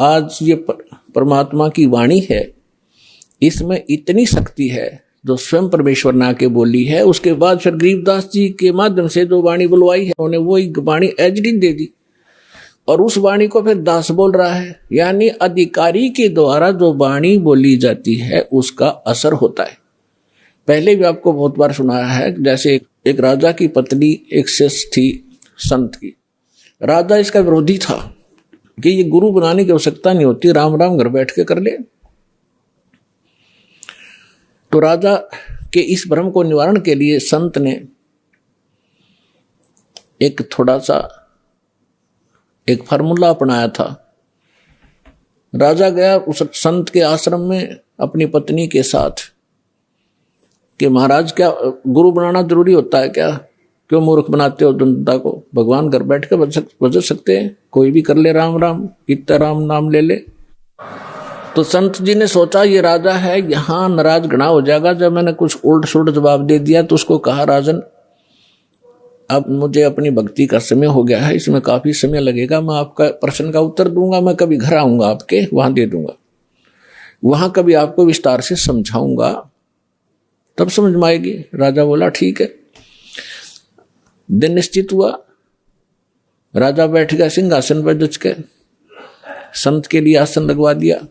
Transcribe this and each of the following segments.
आज ये परमात्मा की वाणी है, इसमें इतनी शक्ति है जो स्वयं परमेश्वर ने आके बोली है। उसके बाद फिर गरीबदास जी के माध्यम से जो वाणी बुलवाई है उन्होंने वही वाणी एजडी दे दी और उस वाणी को फिर दास बोल रहा है। यानी अधिकारी के द्वारा जो वाणी बोली जाती है उसका असर होता है। पहले भी आपको बहुत बार सुनाया है, जैसे एक राजा की पत्नी एक शिष्य थी संत की। राजा इसका विरोधी था कि ये गुरु बनाने की आवश्यकता नहीं होती, राम राम घर बैठ के कर ले। तो राजा के इस भ्रम को निवारण के लिए संत ने एक थोड़ा सा एक फार्मूला अपनाया था। राजा गया उस संत के आश्रम में अपनी पत्नी के साथ कि महाराज क्या गुरु बनाना जरूरी होता है क्या? क्यों मूर्ख बनाते हो जनता को? भगवान घर बैठ के बज सकते हैं, कोई भी कर ले राम राम, इतना राम नाम ले ले। तो संत जी ने सोचा ये राजा है, यहाँ नाराज घना हो जाएगा। जब मैंने कुछ उल्ट सुल्ट जवाब दे दिया तो उसको कहा, राजन अब मुझे अपनी भक्ति का समय हो गया है, इसमें काफी समय लगेगा, मैं आपका प्रश्न का उत्तर दूंगा, मैं कभी घर आऊंगा आपके वहां दे दूंगा, वहां कभी आपको विस्तार से समझाऊंगा, तब समझ में आएगी। राजा बोला ठीक है। दिन निश्चित हुआ, राजा बैठ गया सिंहासन पर जच के, संत के लिए आसन लगवा दिया।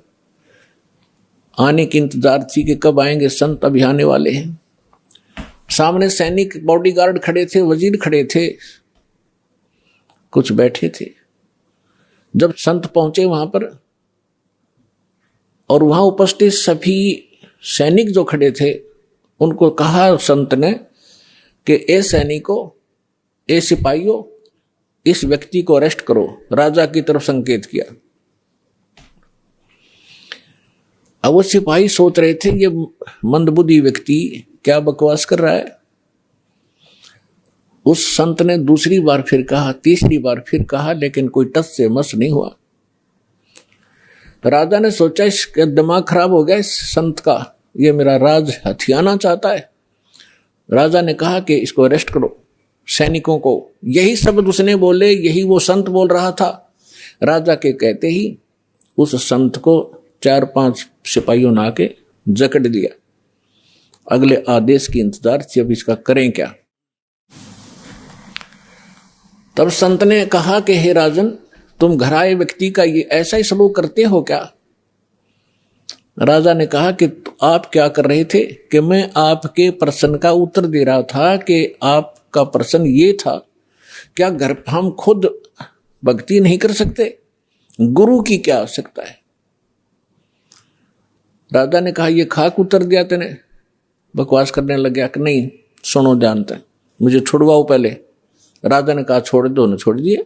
आने की इंतजार थी कि कब आएंगे संत, अभी आने वाले हैं। सामने सैनिक बॉडीगार्ड खड़े थे, वजीर खड़े थे, कुछ बैठे थे। जब संत पहुंचे वहां पर और वहां उपस्थित सभी सैनिक जो खड़े थे उनको कहा संत ने कि ए सैनिकों, ए सिपाहियों, इस व्यक्ति को अरेस्ट करो। राजा की तरफ संकेत किया। अब वो सिपाही सोच रहे थे ये मंदबुद्धि व्यक्ति क्या बकवास कर रहा है। उस संत ने दूसरी बार फिर कहा, तीसरी बार फिर कहा, लेकिन कोई टस से मस नहीं हुआ। तो राजा ने सोचा इसका दिमाग खराब हो गया इस संत का, ये मेरा राज हथियाना चाहता है। राजा ने कहा कि इसको अरेस्ट करो, सैनिकों को। यही शब्द उसने बोले, यही वो संत बोल रहा था। राजा के कहते ही उस संत को 4-5 सिपाहियों ने आके जकड़ दिया। अगले आदेश की इंतजार थी, अब इसका करें क्या। तब संत ने कहा कि हे राजन, तुम घर आए व्यक्ति का ये ऐसा ही सलूक करते हो क्या? राजा ने कहा कि आप क्या कर रहे थे? कि मैं आपके प्रश्न का उत्तर दे रहा था कि आपका प्रश्न ये था, क्या घर हम खुद भक्ति नहीं कर सकते? गुरु की क्या आवश्यकता है? राजा ने कहा ये खाक उत्तर दिया तेने। बकवास करने लग गया कि नहीं सुनो जानते, मुझे छुड़वाओ पहले। राजा ने कहा छोड़ दो, ने छोड़ दिए।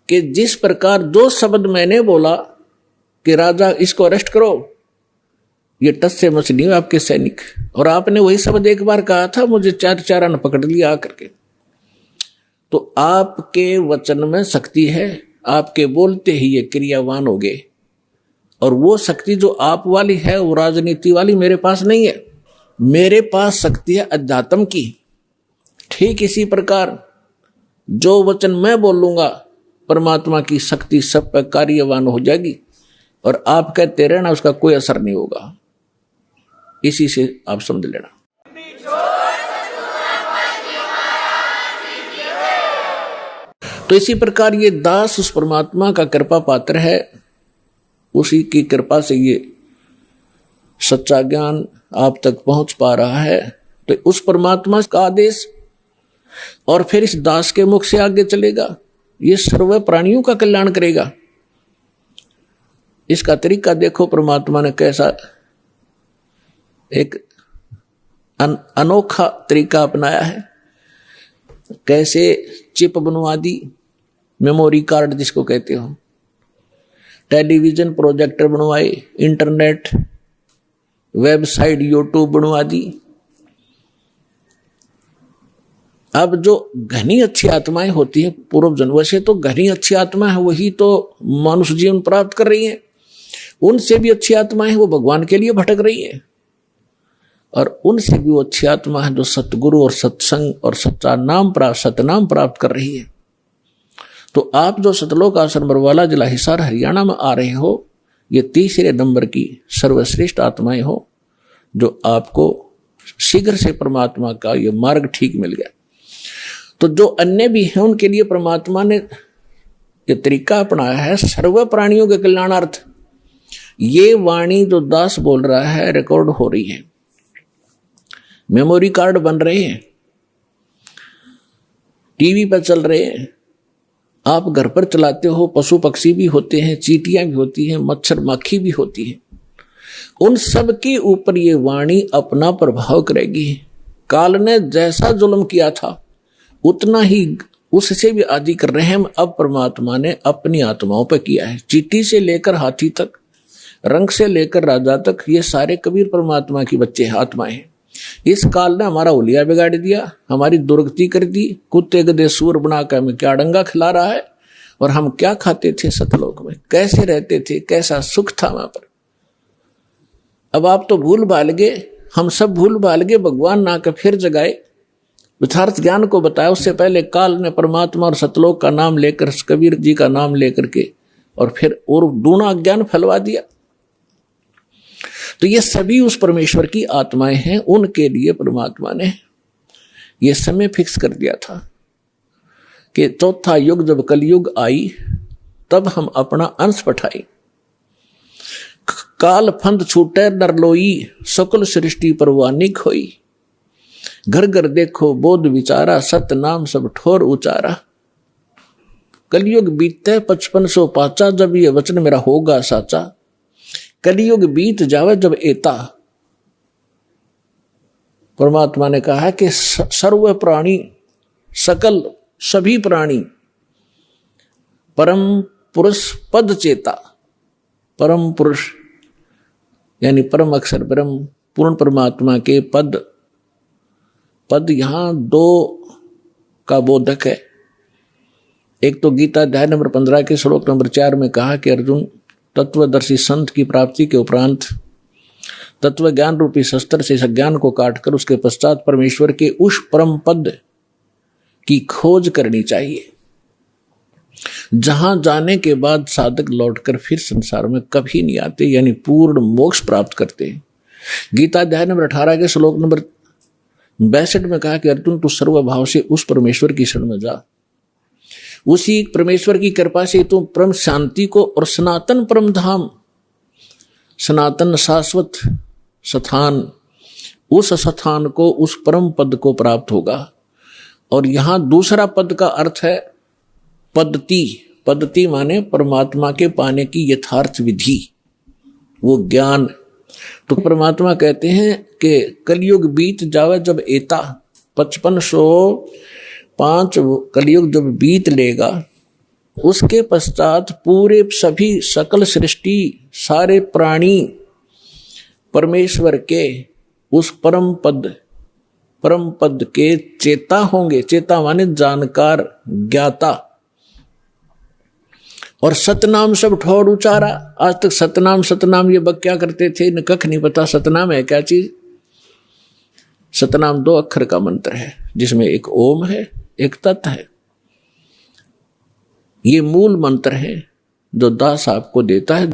कि जिस प्रकार जो शब्द मैंने बोला कि राजा इसको अरेस्ट करो, ये टस से मस नहीं हुआ आपके सैनिक। और आपने वही शब्द एक बार कहा था, मुझे 4 ने पकड़ लिया आकर के। तो आपके वचन में शक्ति है, आपके बोलते ही ये क्रियावान हो गए। और वो शक्ति जो आप वाली है वो राजनीति वाली मेरे पास नहीं है। मेरे पास शक्ति है अध्यात्म की। ठीक इसी प्रकार जो वचन मैं बोलूंगा परमात्मा की शक्ति सब पर कार्यवान हो जाएगी और आप कहते रहना उसका कोई असर नहीं होगा। इसी से आप समझ लेना। तो इसी प्रकार ये दास उस परमात्मा का कृपा पात्र है, उसी की कृपा से ये सच्चा ज्ञान आप तक पहुंच पा रहा है। तो उस परमात्मा का आदेश और फिर इस दास के मुख से आगे चलेगा, ये सर्व प्राणियों का कल्याण करेगा। इसका तरीका देखो, परमात्मा ने कैसा एक अनोखा तरीका अपनाया है। कैसे चिप बनवा दी, मेमोरी कार्ड जिसको कहते हो, टेलीविजन प्रोजेक्टर बनवाए, इंटरनेट, वेबसाइट, यूट्यूब बनवा दी। अब जो घनी अच्छी आत्माएं होती है पूर्व जन्म से, तो घनी अच्छी आत्मा है वही तो मनुष्य जीवन प्राप्त कर रही है। उनसे भी अच्छी आत्माएं वो भगवान के लिए भटक रही है। और उनसे भी वो अच्छी आत्मा है जो सतगुरु और सत्संग और सच्चा नाम प्राप्त, सतनाम प्राप्त कर रही है। तो आप जो सतलोक आश्रम बरवाला जिला हिसार हरियाणा में आ रहे हो, ये तीसरे नंबर की सर्वश्रेष्ठ आत्माएं हो जो आपको शीघ्र से परमात्मा का ये मार्ग ठीक मिल गया। तो जो अन्य भी हैं उनके लिए परमात्मा ने ये तरीका अपनाया है सर्व प्राणियों के कल्याणार्थ। ये वाणी जो दास बोल रहा है रिकॉर्ड हो रही है, मेमोरी कार्ड बन रहे हैं, टीवी पर चल रहे हैं, आप घर पर चलाते हो, पशु पक्षी भी होते हैं, चींटियां भी होती हैं, मच्छर माखी भी होती है, उन सब के ऊपर ये वाणी अपना प्रभाव करेगी। काल ने जैसा जुल्म किया था उतना ही उससे भी आदि कर रहे हैं अब परमात्मा ने अपनी आत्माओं पर किया है। चींटी से लेकर हाथी तक, रंग से लेकर राजा तक, ये सारे कबीर परमात्मा की बच्चे आत्माएं हैं। इस काल ने हमारा उलिया बिगाड़ दिया, हमारी दुर्गति कर दी, कुत्ते गधे सूर बनाकर हमें क्या डंगा खिला रहा है, और हम क्या खाते थे सतलोक में, कैसे रहते थे, कैसा सुख था वहां पर। अब आप तो भूल भाल गए, हम सब भूल भाल गए, भगवान ना के फिर जगाए, यथार्थ ज्ञान को बताया। उससे पहले काल ने परमात्मा और सतलोक का नाम लेकर, कबीर जी का नाम लेकर के, और फिर और दूना ज्ञान फैलवा दिया। तो ये सभी उस परमेश्वर की आत्माएं हैं, उनके लिए परमात्मा ने ये समय फिक्स कर दिया था कि चौथा युग जब कलयुग आई तब हम अपना अंश पठाई। काल फंद छूटे नरलोई, सकल सृष्टि परवानी खोई। घर घर देखो बोध विचारा, सत नाम सब ठोर उचारा। कलयुग बीते 5500 पाचा, जब ये वचन मेरा होगा साचा। कलयुग बीत जावे जब एता। परमात्मा ने कहा है कि सर्व प्राणी, सकल सभी प्राणी परम पुरुष पद चेता। परम पुरुष यानी परम अक्षर ब्रह्म पूर्ण परमात्मा के पद, पद यहां दो का बोधक है। एक तो गीता अध्याय नंबर 15 के श्लोक नंबर 4 में कहा कि अर्जुन, तत्वदर्शी संत की प्राप्ति के उपरांत तत्व ज्ञान रूपी शस्त्र से ज्ञान को काटकर उसके पश्चात परमेश्वर के उस परम पद की खोज करनी चाहिए, जहां जाने के बाद साधक लौटकर फिर संसार में कभी नहीं आते, यानी पूर्ण मोक्ष प्राप्त करते हैं। गीता अध्याय नंबर 18 के श्लोक नंबर 62 में कहा कि अर्जुन, तू सर्वभाव से उस परमेश्वर की शरण में जा। उसी परमेश्वर की कृपा से तुम परम शांति को और सनातन परम धाम, सनातन शाश्वत स्थान, उस स्थान को, उस परम पद को प्राप्त होगा। और यहां दूसरा पद का अर्थ है पद्धति। पद्धति माने परमात्मा के पाने की यथार्थ विधि, वो ज्ञान। तो परमात्मा कहते हैं कि कलयुग बीत जावे जब एता, 5505 कलयुग जब बीत लेगा, उसके पश्चात पूरे सभी सकल सृष्टि, सारे प्राणी परमेश्वर के उस परम पद के चेता होंगे। चेता माने जानकार, ज्ञाता। और सतनाम सब ठोर उचारा। आज तक सतनाम ये बक क्या करते थे, न कख नहीं पता सतनाम है क्या चीज। सतनाम 2 अक्षर का मंत्र है, जिसमें एक ओम है, एक तत् है। ये मूल मंत्र है जो दास आपको देता है।